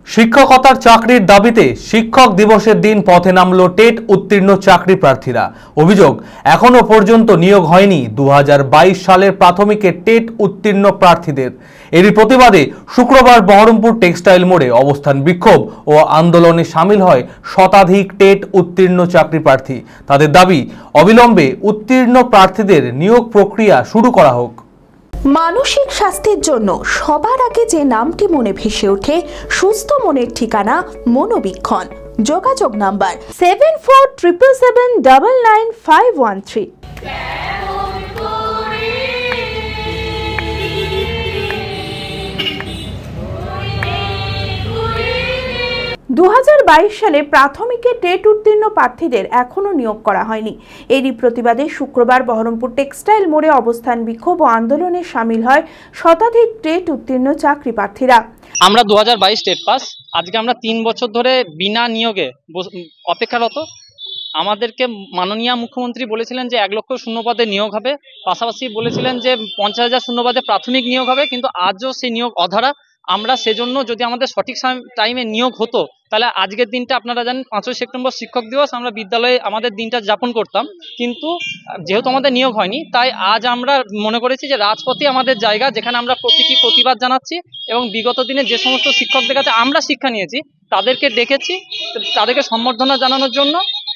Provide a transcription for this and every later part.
শিক্ষকতার চাকরির দাবিতে শিক্ষক দিবসের দিন পথে নামল টেট উত্তীর্ণ চাকরি প্রার্থীরা। অভিযোগ, এখনো পর্যন্ত নিয়োগ হয়নি 2022 সালের প্রাথমিকের টেট উত্তীর্ণ প্রার্থীদের। এরই প্রতিবাদে শুক্রবার বহরমপুর টেক্সটাইল মোড়ে অবস্থান বিক্ষোভ ও আন্দোলনে সামিল হয় শতাধিক টেট উত্তীর্ণ চাকরি প্রার্থী। তাদের দাবি, অবিলম্বে উত্তীর্ণ প্রার্থীদের নিয়োগ প্রক্রিয়া শুরু করা হোক। মানসিক স্বাস্থ্যের জন্য সবার আগে যে নামটি মনে ভেসে ওঠে, সুস্থ মনের ঠিকানা মনোবীক্ষণ। যোগাযোগ নাম্বার 7477799513। 2022 সালে প্রাথমিকে টেট উত্তীর্ণ প্রার্থীদের এখনো নিয়োগ করা হয়নি। এরই প্রতিবাদে শুক্রবার বহরমপুর টেক্সটাইল মোড়ে অবস্থান বিক্ষোভ ও আন্দোলনে সামিল হয় শতাধিক টেট উত্তীর্ণ চাকরি প্রার্থীরা। আমরা 2022 টেট পাস, আজকে আমরা 3 বছর ধরে বিনা নিয়োগে অপেক্ষারত। আমাদেরকে মাননীয় মুখ্যমন্ত্রী বলেছিলেন যে 1 লক্ষ শূন্যপদে নিয়োগ হবে, পাশাপাশি বলেছিলেন যে 50,000 শূন্যপদে প্রাথমিক নিয়োগ হবে, কিন্তু আজও সেই নিয়োগ অধরা। আমরা সেজন্য যদি আমাদের সঠিক টাইমে নিয়োগ হতো, তাহলে আজকের দিনটা আপনারা জানেন 5ই সেপ্টেম্বর শিক্ষক দিবস, আমরা বিদ্যালয়ে আমাদের দিনটা যাপন করতাম। কিন্তু যেহেতু আমাদের নিয়োগ হয়নি, তাই আজ আমরা মনে করেছি যে রাজপথে আমাদের জায়গা, যেখানে আমরা প্রতীকী প্রতিবাদ জানাচ্ছি এবং বিগত দিনে যে সমস্ত শিক্ষকদের কাছে আমরা শিক্ষা নিয়েছি তাদেরকে ডেকেছি, তাদেরকে সম্বর্ধনা জানানোর জন্য,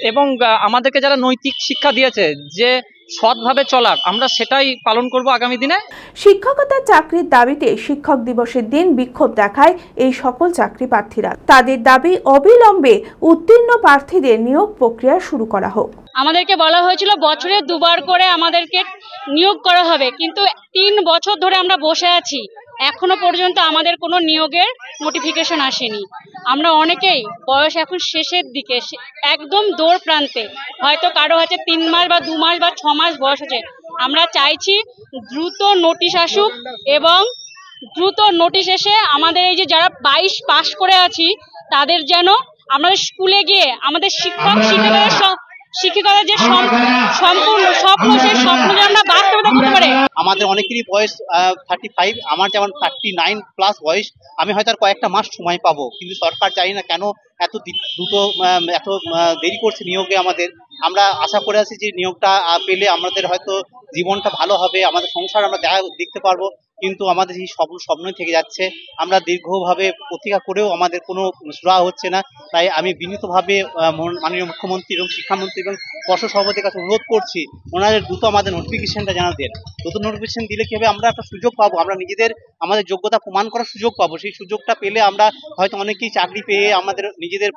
এবং আমাদেরকে যারা নৈতিক শিক্ষা দিয়েছে যে সৎভাবে চলার, আমরা সেটাই পালন করব আগামী দিনে। শিক্ষকতার চাকরির দাবিতে শিক্ষক দিবসের দিন বিক্ষোভ দেখায় এই সকল চাকরি প্রার্থীরা। তাদের দাবি, অবিলম্বে উত্তীর্ণ প্রার্থীদের নিয়োগ প্রক্রিয়া শুরু করা হোক। আমাদেরকে বলা হয়েছিল বছরে 2 বার করে আমাদেরকে নিয়োগ করা হবে, কিন্তু 3 বছর ধরে আমরা বসে আছি, এখনো পর্যন্ত আমাদের কোনো নিয়োগের নোটিফিকেশন আসেনি। আমরা অনেকেই বয়স এখন শেষের দিকে, একদম দৌড় প্রান্তে, হয়তো কারো হচ্ছে 3 মাস বা 2 মাস বা 6 মাস বয়স হচ্ছে। আমরা চাইছি দ্রুত নোটিশ আসুক এবং দ্রুত নোটিশ এসে আমাদের এই যে যারা 22 পাস করে আছি তাদের যেন আমাদের স্কুলে গিয়ে আমাদের শিক্ষকতার যে সম্পূর্ণ স্বপ্ন, সেই স্বপ্ন যেন আমরা বাস্তবায়িত করতে পারি। আমাদের অনেকেরই বয়স 35, আমার যেমন 39 প্লাস বয়স। আমি হয়তো আর কয়েকটা মাস সময় পাবো, কিন্তু সরকার জানি না কেন এত দ্রুত এত দেরি করছে নিয়োগে আমাদের। আমরা আশা করে আছি যে নিয়োগটা পেলে আমাদের হয়তো জীবনটা ভালো হবে, আমাদের সংসার আমরা দেখতে পারবো, কিন্তু আমাদের এই স্বপ্নই থেকে যাচ্ছে। আমরা দীর্ঘভাবে প্রতীক্ষা করেও আমাদের কোনো সুরাহা হচ্ছে না। তাই আমি বিনীতভাবে মাননীয় মুখ্যমন্ত্রী এবং শিক্ষামন্ত্রী এবং পর্ষদ সভাপতির কাছে অনুরোধ করছি, ওনাদের দ্রুত আমাদের নোটিফিকেশনটা জানাতেন। দ্রুত নোটিফিকেশন দিলে কি হবে, আমরা একটা সুযোগ পাবো, আমরা আমাদের যোগ্যতা প্রমাণ করার সুযোগ পাবো। সেই সুযোগটা পেলে আমরা হয়তো অনেকেই চাকরি পেয়ে আমাদের নিজেদের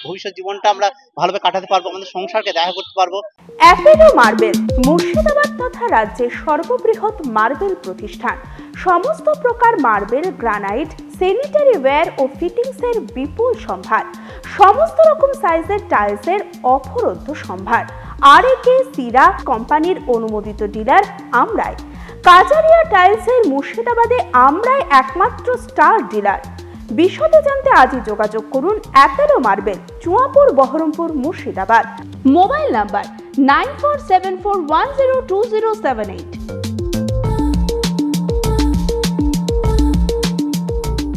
ভবিষ্যৎ জীবনটা আমরা ভালোভাবে কাটাতে পারবো, আমাদের সংসারকে দেখা করতে পারবো। অ্যাপেলো মার্বেল মুর্শিদাবাদ তথা রাজ্যের সর্ববৃহৎ মার্বেল প্রতিষ্ঠান। সমস্ত প্রকার মার্বেল, গ্রানাইট, স্যানিটারি ওয়্যার ও ফিটিংসের বিপুল সম্ভার, সমস্ত রকম সাইজের টাইলসের অফুরন্ত সম্ভার। আর.এ.কে সিরা কোম্পানির অনুমোদিত ডিলার আমরাই। কাজারিয়া টাইলসের মুর্শিদাবাদে আমরাই একমাত্র স্টার ডিলার। বিশদে জানতে আজই যোগাযোগ করুন Apollo marble, Chuapur, Baharampur, Murshidabad. Mobile number 9474102078।